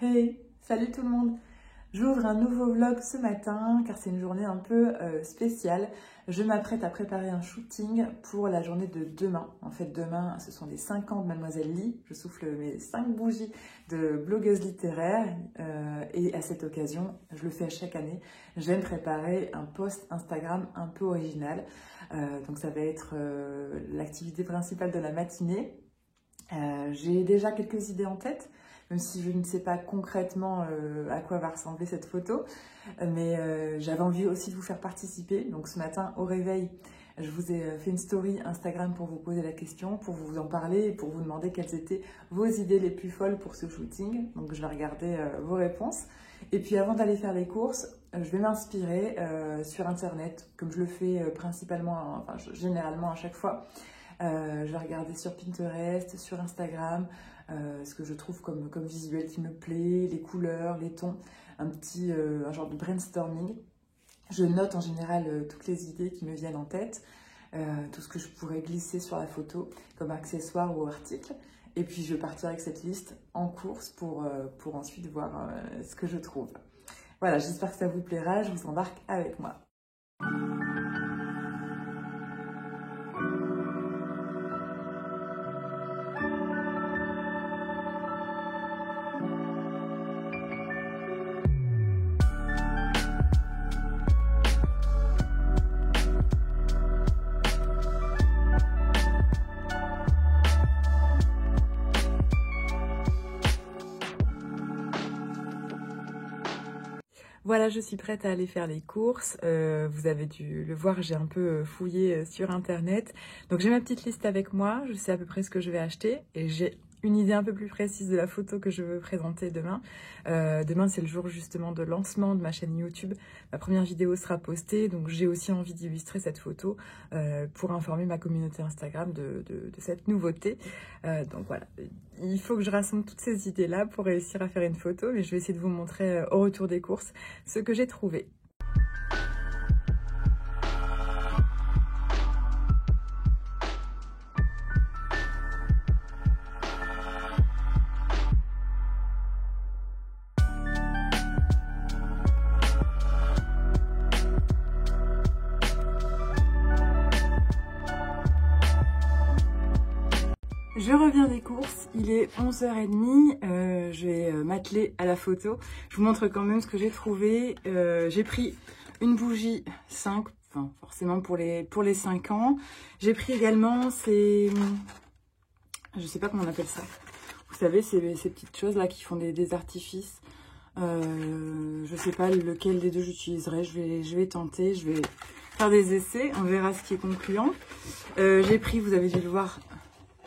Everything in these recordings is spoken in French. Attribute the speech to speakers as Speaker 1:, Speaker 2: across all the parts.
Speaker 1: Hey, salut tout le monde! J'ouvre un nouveau vlog ce matin car c'est une journée un peu spéciale. Je m'apprête à préparer un shooting pour la journée de demain. En fait, demain, ce sont les 5 ans de Mademoiselle Lee. Je souffle mes 5 bougies de blogueuse littéraire et à cette occasion, je le fais à chaque année, je vais me préparer un post Instagram un peu original. Donc ça va être l'activité principale de la matinée. J'ai déjà quelques idées en tête, même si je ne sais pas concrètement à quoi va ressembler cette photo, mais j'avais envie aussi de vous faire participer. Donc ce matin au réveil, je vous ai fait une story Instagram pour vous poser la question, pour vous en parler et pour vous demander quelles étaient vos idées les plus folles pour ce shooting. Donc je vais regarder vos réponses. Et puis avant d'aller faire les courses, je vais m'inspirer sur internet, comme je le fais principalement, enfin généralement à chaque fois. Je vais regarder sur Pinterest, sur Instagram, ce que je trouve comme visuel qui me plaît, les couleurs, les tons, un genre de brainstorming. Je note en général toutes les idées qui me viennent en tête, tout ce que je pourrais glisser sur la photo comme accessoire ou article. Et puis je partirai avec cette liste en course pour ensuite voir ce que je trouve. Voilà, j'espère que ça vous plaira, je vous embarque avec moi. Voilà, je suis prête à aller faire les courses. Vous avez dû le voir, j'ai un peu fouillé sur internet. Donc j'ai ma petite liste avec moi, je sais à peu près ce que je vais acheter et j'ai une idée un peu plus précise de la photo que je veux présenter demain. Demain, c'est le jour justement de lancement de ma chaîne YouTube. Ma première vidéo sera postée, donc j'ai aussi envie d'illustrer cette photo pour informer ma communauté Instagram de cette nouveauté. Donc voilà, il faut que je rassemble toutes ces idées-là pour réussir à faire une photo, mais je vais essayer de vous montrer au retour des courses ce que j'ai trouvé. Je reviens des courses, il est 11h30, je vais m'atteler à la photo. Je vous montre quand même ce que j'ai trouvé. J'ai pris une bougie 5, enfin forcément pour les 5 ans. J'ai pris également ces... je sais pas comment on appelle ça. Vous savez, ces petites choses là qui font des artifices. Je sais pas lequel des deux j'utiliserai. Je vais tenter, je vais faire des essais. On verra ce qui est concluant. J'ai pris, vous avez dû le voir,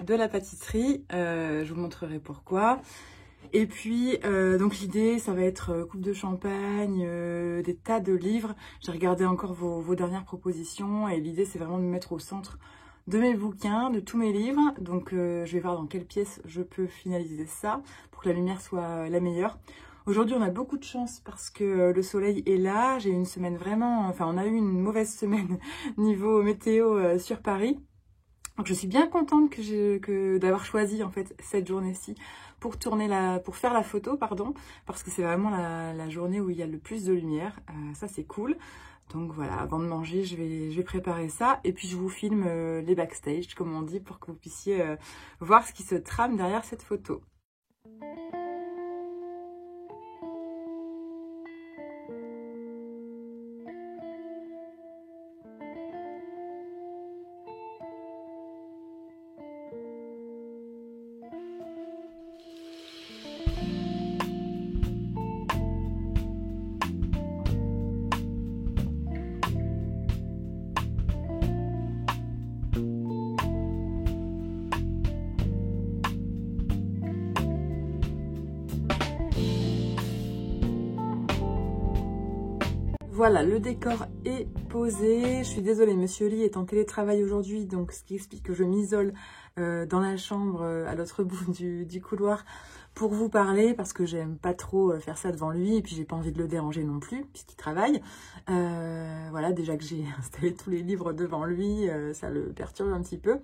Speaker 1: de la pâtisserie, je vous montrerai pourquoi. Et puis donc l'idée ça va être coupe de champagne, des tas de livres. J'ai regardé encore vos dernières propositions et l'idée c'est vraiment de me mettre au centre de mes bouquins, de tous mes livres. Donc je vais voir dans quelle pièce je peux finaliser ça pour que la lumière soit la meilleure. Aujourd'hui on a beaucoup de chance parce que le soleil est là. J'ai eu une semaine vraiment, enfin on a eu une mauvaise semaine niveau météo sur Paris. Donc je suis bien contente d'avoir choisi en fait cette journée-ci pour faire la photo, pardon, parce que c'est vraiment la journée où il y a le plus de lumière. Ça c'est cool. Donc voilà, avant de manger, je vais préparer ça et puis je vous filme les backstage, comme on dit, pour que vous puissiez voir ce qui se trame derrière cette photo. Voilà, le décor est posé. Je suis désolée, Monsieur Lee est en télétravail aujourd'hui, donc ce qui explique que je m'isole dans la chambre à l'autre bout du couloir pour vous parler, parce que j'aime pas trop faire ça devant lui, et puis j'ai pas envie de le déranger non plus, puisqu'il travaille. Voilà, déjà que j'ai installé tous les livres devant lui, ça le perturbe un petit peu.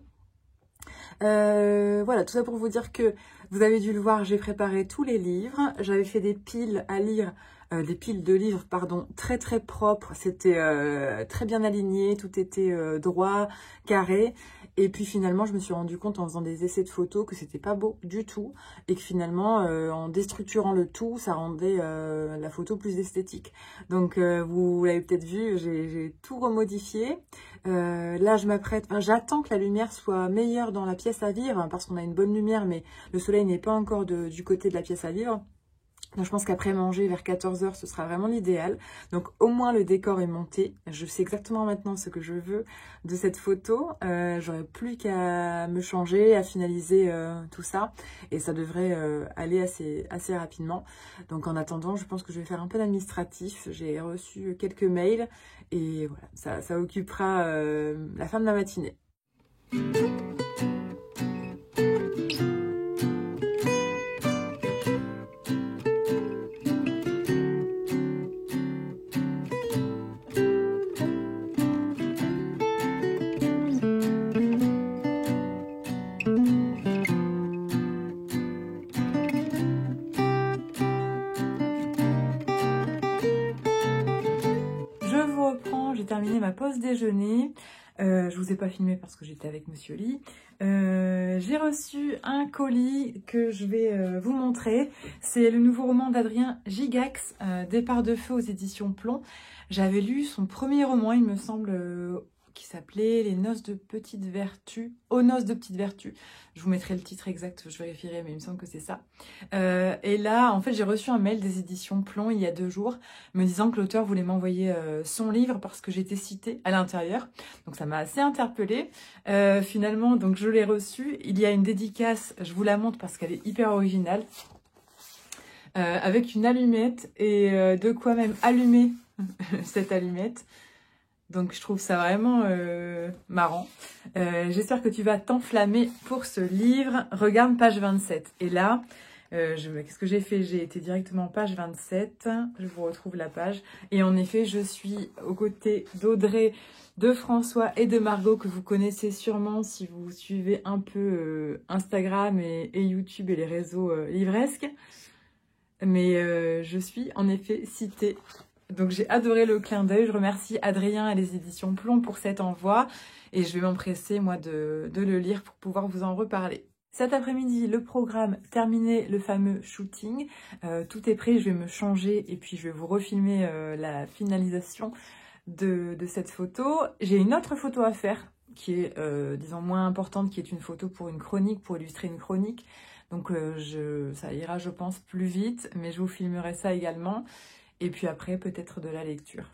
Speaker 1: Voilà, tout ça pour vous dire que vous avez dû le voir, j'ai préparé tous les livres. J'avais fait des piles à lire, des piles de livres, pardon, très très propres. C'était très bien aligné, tout était droit, carré. Et puis finalement, je me suis rendu compte en faisant des essais de photos que c'était pas beau du tout. Et que finalement, en déstructurant le tout, ça rendait la photo plus esthétique. Donc vous l'avez peut-être vu, j'ai tout remodifié. Là, je m'apprête, enfin, j'attends que la lumière soit meilleure dans la pièce à vivre, hein, parce qu'on a une bonne lumière, mais le soleil n'est pas encore du côté de la pièce à vivre. Donc, je pense qu'après manger, vers 14 h, ce sera vraiment l'idéal. Donc, au moins, le décor est monté. Je sais exactement maintenant ce que je veux de cette photo. J'aurais plus qu'à me changer, à finaliser tout ça. Et ça devrait aller assez rapidement. Donc, en attendant, je pense que je vais faire un peu d'administratif. J'ai reçu quelques mails. Et voilà, ça occupera la fin de ma matinée. J'ai terminé ma pause déjeuner. Je vous ai pas filmé parce que j'étais avec Monsieur Lee. J'ai reçu un colis que je vais vous montrer. C'est le nouveau roman d'Adrien Gigax, Départ de feu aux éditions Plomb. J'avais lu son premier roman, il me semble, qui s'appelait Les Noces de Petite Vertu, Aux Noces de Petite Vertu. Je vous mettrai le titre exact, je vérifierai, mais il me semble que c'est ça. Et là, en fait, j'ai reçu un mail des éditions Plomb il y a 2 jours, me disant que l'auteur voulait m'envoyer son livre parce que j'étais citée à l'intérieur. Donc ça m'a assez interpellée. Finalement, donc je l'ai reçu. Il y a une dédicace, je vous la montre parce qu'elle est hyper originale, avec une allumette et de quoi même allumer cette allumette. Donc je trouve ça vraiment marrant. J'espère que tu vas t'enflammer pour ce livre. Regarde page 27. Et là, qu'est-ce que j'ai fait? J'ai été directement page 27. Je vous retrouve la page. Et en effet, je suis aux côtés d'Audrey, de François et de Margot, que vous connaissez sûrement si vous suivez un peu Instagram et YouTube et les réseaux livresques. Mais je suis en effet citée. Donc j'ai adoré le clin d'œil. Je remercie Adrien et les éditions Plomb pour cet envoi. Et je vais m'empresser, moi, de le lire pour pouvoir vous en reparler. Cet après-midi, le programme terminé, le fameux shooting. Tout est prêt, je vais me changer et puis je vais vous refilmer la finalisation de cette photo. J'ai une autre photo à faire qui est, disons, moins importante, qui est une photo pour une chronique, pour illustrer une chronique. Donc ça ira, je pense, plus vite, mais je vous filmerai ça également. Et puis après, peut-être de la lecture.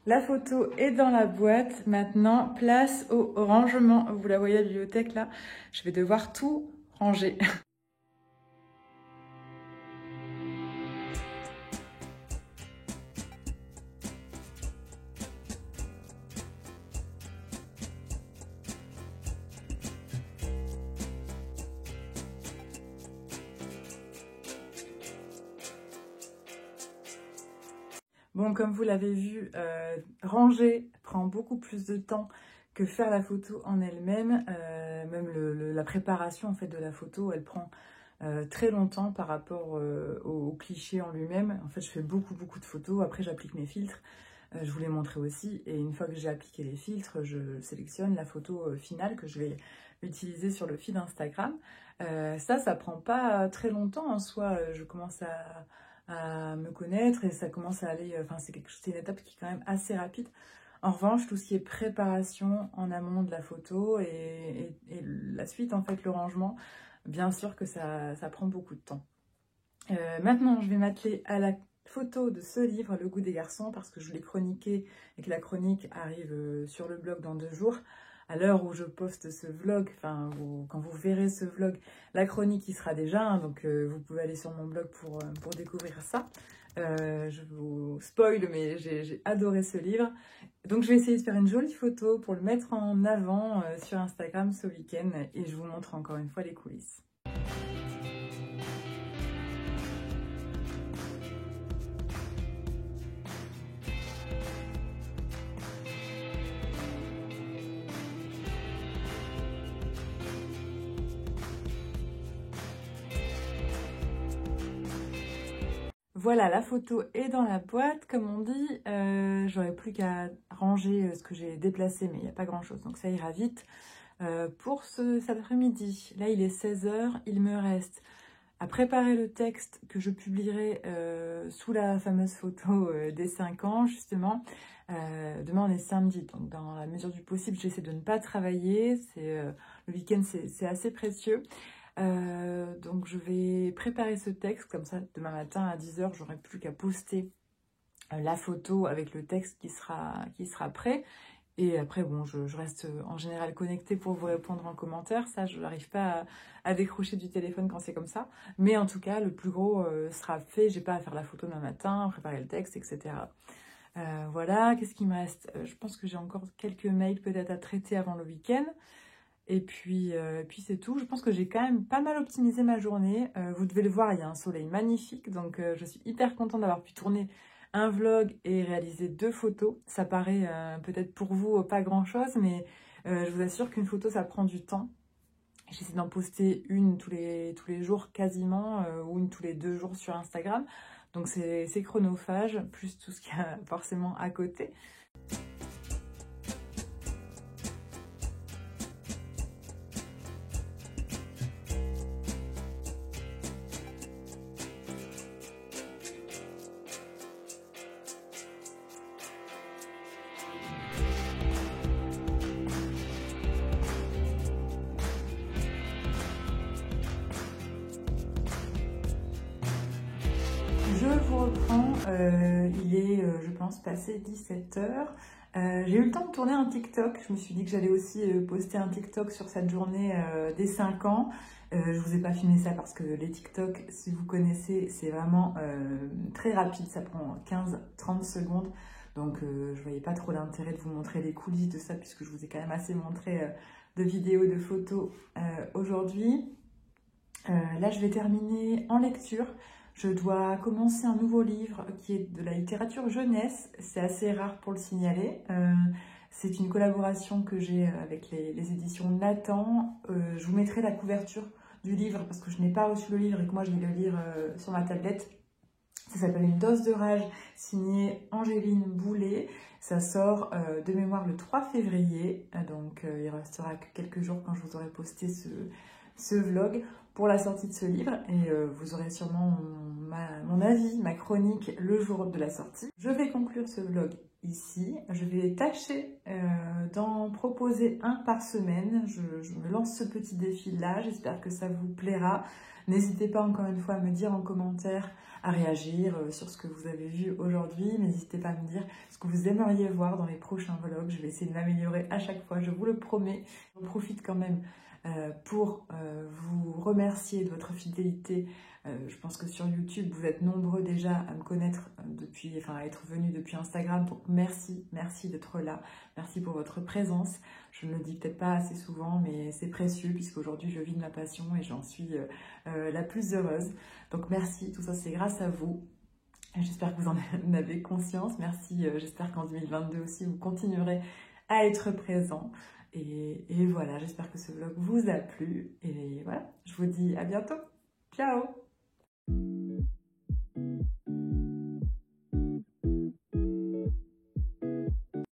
Speaker 1: La photo est dans la boîte. Maintenant, place au rangement. Vous la voyez à la bibliothèque là. Je vais devoir tout ranger. Bon, comme vous l'avez vu, ranger prend beaucoup plus de temps que faire la photo en elle-même. Même la préparation en fait, de la photo, elle prend très longtemps par rapport au cliché en lui-même. En fait, je fais beaucoup de photos. Après, j'applique mes filtres. Je vous l'ai montré aussi. Et une fois que j'ai appliqué les filtres, je sélectionne la photo finale que je vais utiliser sur le feed Instagram. Ça prend pas très longtemps en soi. Je commence à me connaître et ça commence à aller... Enfin, c'est une étape qui est quand même assez rapide. En revanche, tout ce qui est préparation en amont de la photo et la suite, en fait, le rangement, bien sûr que ça prend beaucoup de temps. Maintenant, je vais m'atteler à la photo de ce livre, Le goût des garçons, parce que je l'ai chroniqué et que la chronique arrive sur le blog dans 2 jours. À l'heure où je poste ce vlog, enfin, quand vous verrez ce vlog, la chronique y sera déjà, hein, donc vous pouvez aller sur mon blog pour découvrir ça. Je vous spoil, mais j'ai adoré ce livre. Donc je vais essayer de faire une jolie photo pour le mettre en avant sur Instagram ce week-end et je vous montre encore une fois les coulisses. Voilà, la photo est dans la boîte, comme on dit. J'aurais plus qu'à ranger ce que j'ai déplacé, mais il n'y a pas grand-chose, donc ça ira vite. Pour cet après-midi, là il est 16 h, il me reste à préparer le texte que je publierai sous la fameuse photo des 5 ans, justement. Demain on est samedi, donc dans la mesure du possible, j'essaie de ne pas travailler. Le week-end, c'est assez précieux. Donc je vais préparer ce texte, comme ça demain matin à 10 h, j'aurai plus qu'à poster la photo avec le texte qui sera prêt. Et après, bon, je reste en général connectée pour vous répondre en commentaire. Ça, je n'arrive pas à décrocher du téléphone quand c'est comme ça. Mais en tout cas, le plus gros sera fait. J'ai pas à faire la photo demain matin, préparer le texte, etc. Voilà, qu'est-ce qui me reste? Je pense que j'ai encore quelques mails peut-être à traiter avant le week-end. Et puis c'est tout. Je pense que j'ai quand même pas mal optimisé ma journée. Vous devez le voir, il y a un soleil magnifique. Donc je suis hyper contente d'avoir pu tourner un vlog et réaliser 2 photos. Ça paraît peut-être pour vous pas grand-chose, mais je vous assure qu'une photo, ça prend du temps. J'essaie d'en poster une tous les jours quasiment, ou une tous les 2 jours sur Instagram. Donc c'est chronophage, plus tout ce qu'il y a forcément à côté. Je vous reprends, il est, je pense, passé 17 h. J'ai eu le temps de tourner un TikTok. Je me suis dit que j'allais aussi poster un TikTok sur cette journée des 5 ans. Je vous ai pas filmé ça parce que les TikTok, si vous connaissez, c'est vraiment très rapide. Ça prend 15-30 secondes. Donc je voyais pas trop l'intérêt de vous montrer les coulisses de ça puisque je vous ai quand même assez montré de vidéos, de photos aujourd'hui. Là, je vais terminer en lecture. Je dois commencer un nouveau livre qui est de la littérature jeunesse. C'est assez rare pour le signaler. C'est une collaboration que j'ai avec les éditions Nathan. Je vous mettrai la couverture du livre parce que je n'ai pas reçu le livre et que moi je vais le lire sur ma tablette. Ça s'appelle Une dose de rage, signé Angéline Boulet. Ça sort de mémoire le 3 février. Donc il restera que quelques jours quand je vous aurai posté ce vlog pour la sortie de ce livre et vous aurez sûrement mon avis, ma chronique le jour de la sortie. Je vais conclure ce vlog ici. Je vais tâcher d'en proposer un par semaine. Je me lance ce petit défi là, j'espère que ça vous plaira. N'hésitez pas encore une fois à me dire en commentaire, à réagir sur ce que vous avez vu aujourd'hui. N'hésitez pas à me dire ce que vous aimeriez voir dans les prochains vlogs. Je vais essayer de m'améliorer à chaque fois, je vous le promets. J'en profite quand même pour vous remercier de votre fidélité. Je pense que sur YouTube, vous êtes nombreux déjà à me connaître depuis, enfin à être venus depuis Instagram. Donc merci d'être là. Merci pour votre présence. Je ne le dis peut-être pas assez souvent, mais c'est précieux puisqu'aujourd'hui je vis de ma passion et j'en suis la plus heureuse. Donc merci, tout ça c'est grâce à vous. J'espère que vous en avez conscience. Merci, j'espère qu'en 2022 aussi, vous continuerez à être présent. Et voilà, j'espère que ce vlog vous a plu. Et voilà, je vous dis à bientôt. Ciao!